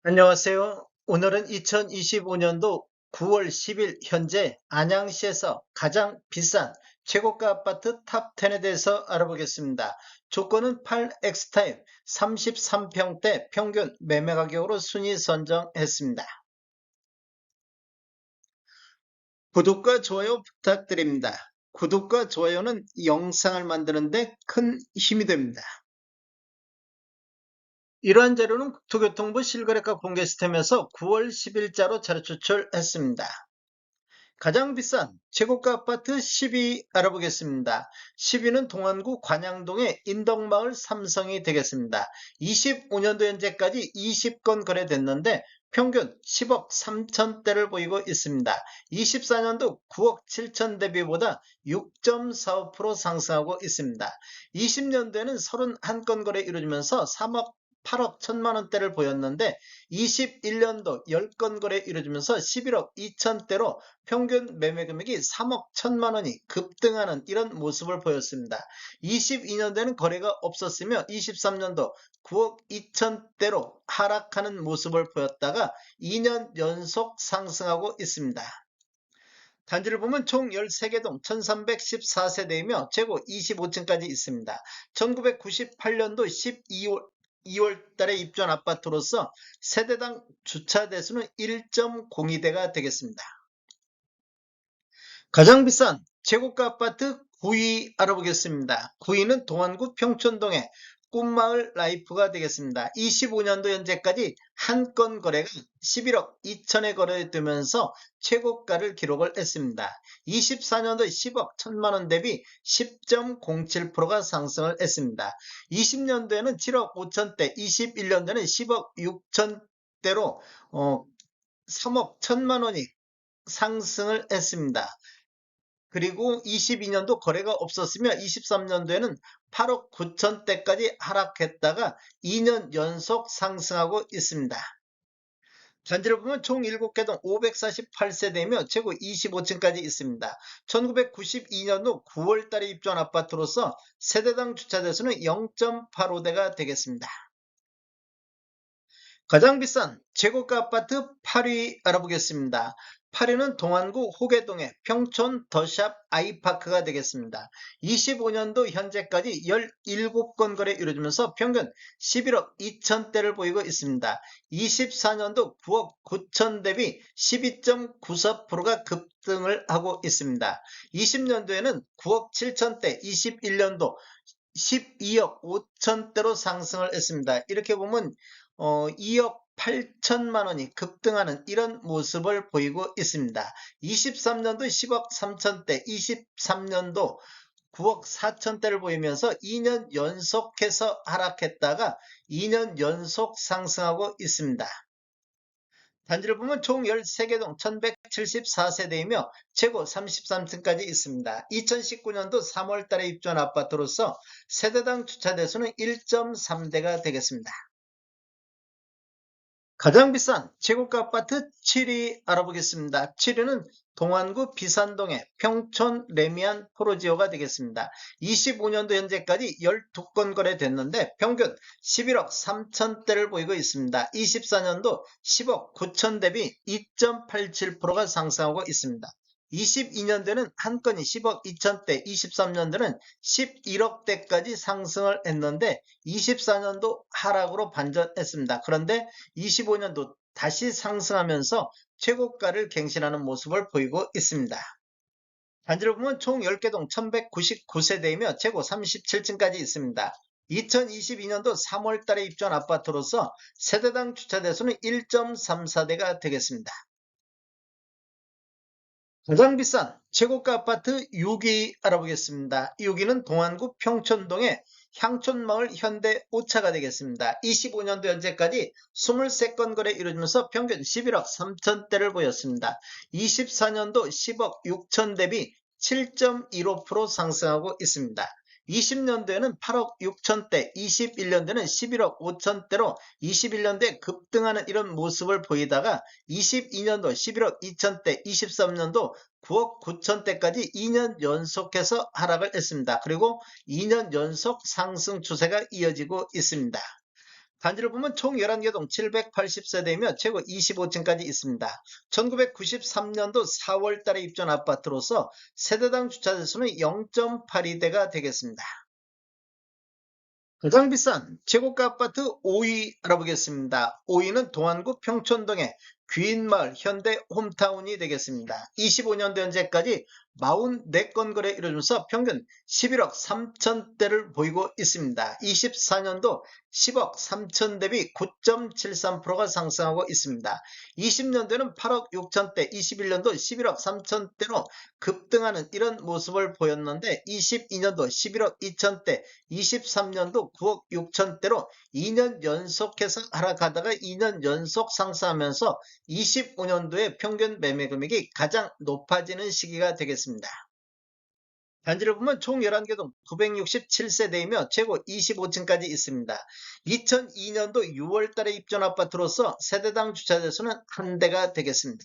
안녕하세요. 오늘은 2025년도 9월 10일 현재 안양시에서 가장 비싼 최고가 아파트 탑 10에 대해서 알아보겠습니다. 조건은 8X타입 33평대 평균 매매 가격으로 순위 선정했습니다. 구독과 좋아요 부탁드립니다. 구독과 좋아요는 영상을 만드는데 큰 힘이 됩니다. 이러한 자료는 국토교통부 실거래가 공개 시스템에서 9월 10일자로 자료 추출했습니다. 가장 비싼 최고가 아파트 10위 알아보겠습니다. 10위는 동안구 관양동의 인덕마을 삼성이 되겠습니다. 25년도 현재까지 20건 거래됐는데 평균 10억 3천대를 보이고 있습니다. 24년도 9억 7천 대비보다 6.45% 상승하고 있습니다. 20년도에는 31건 거래 이루어지면서 3억 8억 1천만 원대를 보였는데 21년도 10건 거래 이루어지면서 11억 2천대로 평균 매매 금액이 3억 1천만 원이 급등하는 이런 모습을 보였습니다. 22년도에는 거래가 없었으며 23년도 9억 2천대로 하락하는 모습을 보였다가 2년 연속 상승하고 있습니다. 단지를 보면 총 13개 동 1314세대이며 최고 25층까지 있습니다. 1998년도 12월 달에 입주한 아파트로서 세대당 주차 대수는 1.02대가 되겠습니다. 가장 비싼 최고가 아파트 9위 알아보겠습니다. 9위는 동안구 평촌동의 꿈마을 라이프가 되겠습니다. 25년도 현재까지 한 건 거래가 11억 2천에 거래되면서 최고가를 기록을 했습니다. 24년도 10억 1천만 원 대비 10.07%가 상승을 했습니다. 20년도에는 7억 5천대, 21년도에는 10억 6천대로 3억 1천만 원이 상승을 했습니다. 그리고 22년도 거래가 없었으며 23년도에는 8억 9천대까지 하락했다가 2년 연속 상승하고 있습니다. 단지를 보면 총 7개동 548세대이며 최고 25층까지 있습니다. 1992년도 9월 달에 입주한 아파트로서 세대당 주차 대수는 0.85대가 되겠습니다. 가장 비싼 최고가 아파트 8위 알아보겠습니다. 8위는 동안구 호계동의 평촌 더샵 아이파크가 되겠습니다. 25년도 현재까지 17건 거래 이루어지면서 평균 11억 2천대를 보이고 있습니다. 24년도 9억 9천 대비 12.94%가 급등을 하고 있습니다. 20년도에는 9억 7천대, 21년도 12억 5천대로 상승을 했습니다. 이렇게 보면 2억 8천만 원이 급등하는 이런 모습을 보이고 있습니다. 23년도 10억 3천대, 23년도 9억 4천대를 보이면서 2년 연속해서 하락했다가 2년 연속 상승하고 있습니다. 단지를 보면 총 13개동 1174세대이며 최고 33층까지 있습니다. 2019년도 3월 달에 입주한 아파트로서 세대당 주차 대수는 1.3대가 되겠습니다. 가장 비싼 최고가 아파트 7위 알아보겠습니다. 7위는 동안구 비산동의 평촌 레미안 포로지오가 되겠습니다. 25년도 현재까지 12건 거래됐는데 평균 11억 3천대를 보이고 있습니다. 24년도 10억 9천 대비 2.87%가 상승하고 있습니다. 22년도에는 한 건이 10억 2천대, 23년도는 11억대까지 상승을 했는데 24년도 하락으로 반전했습니다. 그런데 25년도 다시 상승하면서 최고가를 갱신하는 모습을 보이고 있습니다. 단지를 보면 총 10개동 1199세대이며 최고 37층까지 있습니다. 2022년도 3월 달에 입주한 아파트로서 세대당 주차 대수는 1.34대가 되겠습니다. 가장 비싼 최고가 아파트 6위 알아보겠습니다. 6위는 동안구 평촌동의 향촌마을 현대 오차가 되겠습니다. 25년도 현재까지 23건 거래 이루어지면서 평균 11억 3천대를 보였습니다. 24년도 10억 6천 대비 7.15% 상승하고 있습니다. 20년도에는 8억 6천대, 21년도에는 11억 5천대로 21년도에 급등하는 이런 모습을 보이다가 22년도 11억 2천대, 23년도 9억 9천대까지 2년 연속해서 하락을 했습니다. 그리고 2년 연속 상승 추세가 이어지고 있습니다. 단지를 보면 총 11개 동 780세대이며 최고 25층까지 있습니다. 1993년도 4월 달에 입주한 아파트로서 세대당 주차 대수는 0.82대가 되겠습니다. 가장 비싼 최고가 아파트 5위 알아보겠습니다. 5위는 동안구 평촌동의 귀인마을 현대 홈타운이 되겠습니다. 25년도 현재까지 44건 거래 이루어지면서 평균 11억 3천대를 보이고 있습니다. 24년도 10억 3천 대비 9.73%가 상승하고 있습니다. 20년도에는 8억 6천대, 21년도 11억 3천대로 급등하는 이런 모습을 보였는데 22년도 11억 2천대, 23년도 9억 6천대로 2년 연속해서 하락하다가 2년 연속 상승하면서 25년도에 평균 매매 금액이 가장 높아지는 시기가 되겠습니다. 단지를 보면 총 11개 동 967세대이며 최고 25층까지 있습니다. 2002년도 6월 달에 입주한 아파트로서 세대당 주차 대수는 1대가 되겠습니다.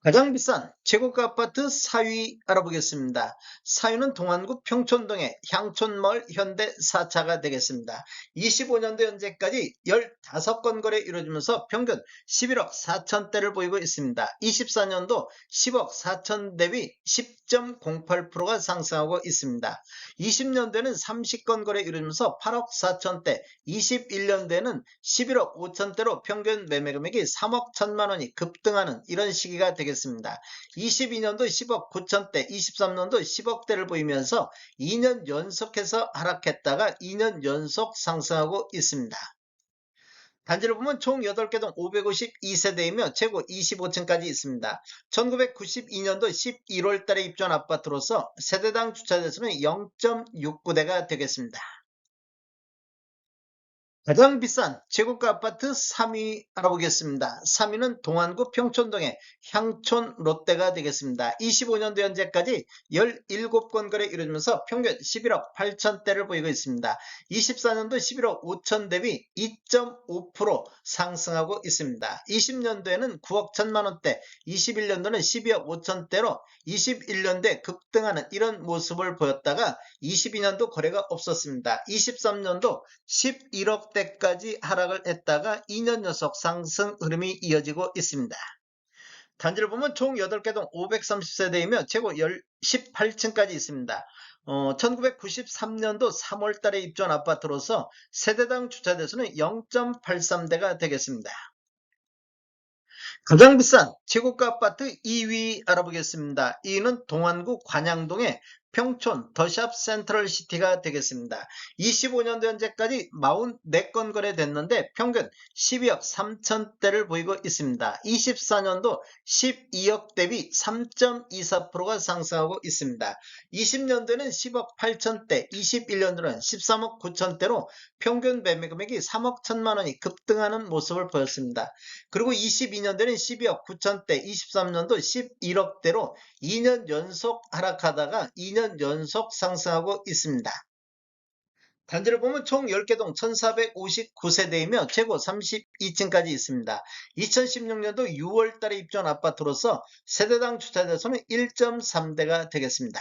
가장 비싼 최고가 아파트 4위 알아보겠습니다. 4위는 동안구 평촌동의 향촌마을 현대 4차가 되겠습니다. 25년도 현재까지 15건 거래 이루어지면서 평균 11억 4천대를 보이고 있습니다. 24년도 10억 4천 대비 10.08%가 상승하고 있습니다. 20년도에는 30건 거래 이루어지면서 8억 4천대, 21년도에는 11억 5천대로 평균 매매 금액이 3억 1천만 원이 급등하는 이런 시기가 되겠습니다. 22년도 10억 9천대, 23년도 10억대를 보이면서 2년 연속해서 하락했다가 2년 연속 상승하고 있습니다. 단지를 보면 총 8개 동 552세대이며 최고 25층까지 있습니다. 1992년도 11월 달에 입주한 아파트로서 세대당 주차 대수는 0.69대가 되겠습니다. 가장 비싼 최고가 아파트 3위 알아보겠습니다. 3위는 동안구 평촌동의 향촌 롯데가 되겠습니다. 25년도 현재까지 17건 거래 이루어지면서 평균 11억 8천대를 보이고 있습니다. 24년도 11억 5천 대비 2.5% 상승하고 있습니다. 20년도에는 9억 1천만 원대, 21년도는 12억 5천대로 21년도에 급등하는 이런 모습을 보였다가 22년도 거래가 없었습니다. 23년도 11억 대까지 하락을 했다가 2년 연속 상승 흐름이 이어지고 있습니다. 단지를 보면 총 8개 동 530세대이며 최고 18층까지 있습니다. 1993년도 3월 달에 입주한 아파트로서 세대당 주차 대수는 0.83대가 되겠습니다. 가장 비싼 최고가 아파트 2위 알아보겠습니다. 2위는 동안구 관양동의 평촌 더샵 센트럴시티가 되겠습니다. 25년도 현재까지 44건 거래됐는데 평균 12억 3천대를 보이고 있습니다. 24년도 12억 대비 3.24%가 상승하고 있습니다. 20년도에는 10억 8천대, 21년도는 13억 9천대로 평균 매매 금액이 3억 1천만 원이 급등하는 모습을 보였습니다. 그리고 22년도에는 12억 9천대, 23년도 11억대로 2년 연속 하락하다가 2년 연속 상승하고 있습니다. 단지를 보면 총 10개 동 1459세대이며 최고 32층까지 있습니다. 2016년도 6월 달에 입주한 아파트로서 세대당 주차 대수는 1.3대가 되겠습니다.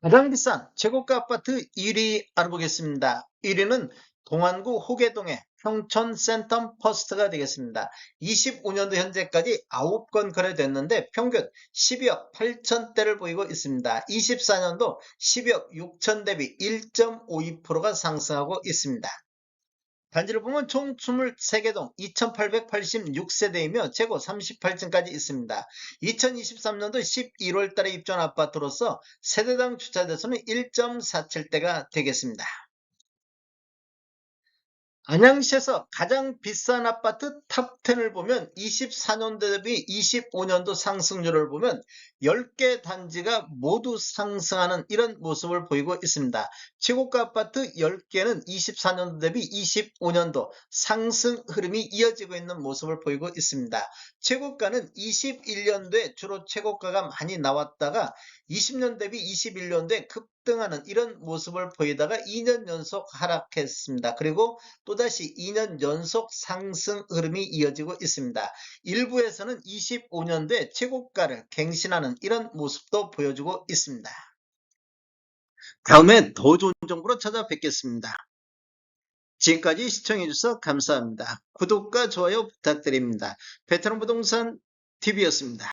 가장 비싼 최고가 아파트 1위 알아보겠습니다. 1위는 동안구 호계동의 평촌 센텀 퍼스트가 되겠습니다. 25년도 현재까지 9건 거래됐는데 평균 12억 8천대를 보이고 있습니다. 24년도 12억 6천 대비 1.52%가 상승하고 있습니다. 단지를 보면 총 23개 동 2886세대이며 최고 38층까지 있습니다. 2023년도 11월 달에 입주한 아파트로서 세대당 주차 대수는 1.47대가 되겠습니다. 안양시에서 가장 비싼 아파트 탑10을 보면 24년도 대비 25년도 상승률을 보면 10개 단지가 모두 상승하는 이런 모습을 보이고 있습니다. 최고가 아파트 10개는 24년도 대비 25년도 상승 흐름이 이어지고 있는 모습을 보이고 있습니다. 최고가는 21년도에 주로 최고가가 많이 나왔다가 20년 대비 21년도에 급등하는 이런 모습을 보이다가 2년 연속 하락했습니다. 그리고 또다시 2년 연속 상승 흐름이 이어지고 있습니다. 일부에서는 25년도에 최고가를 갱신하는 이런 모습도 보여주고 있습니다. 다음에 더 좋은 정보로 찾아뵙겠습니다. 지금까지 시청해주셔서 감사합니다. 구독과 좋아요 부탁드립니다. 베테랑 부동산 TV였습니다.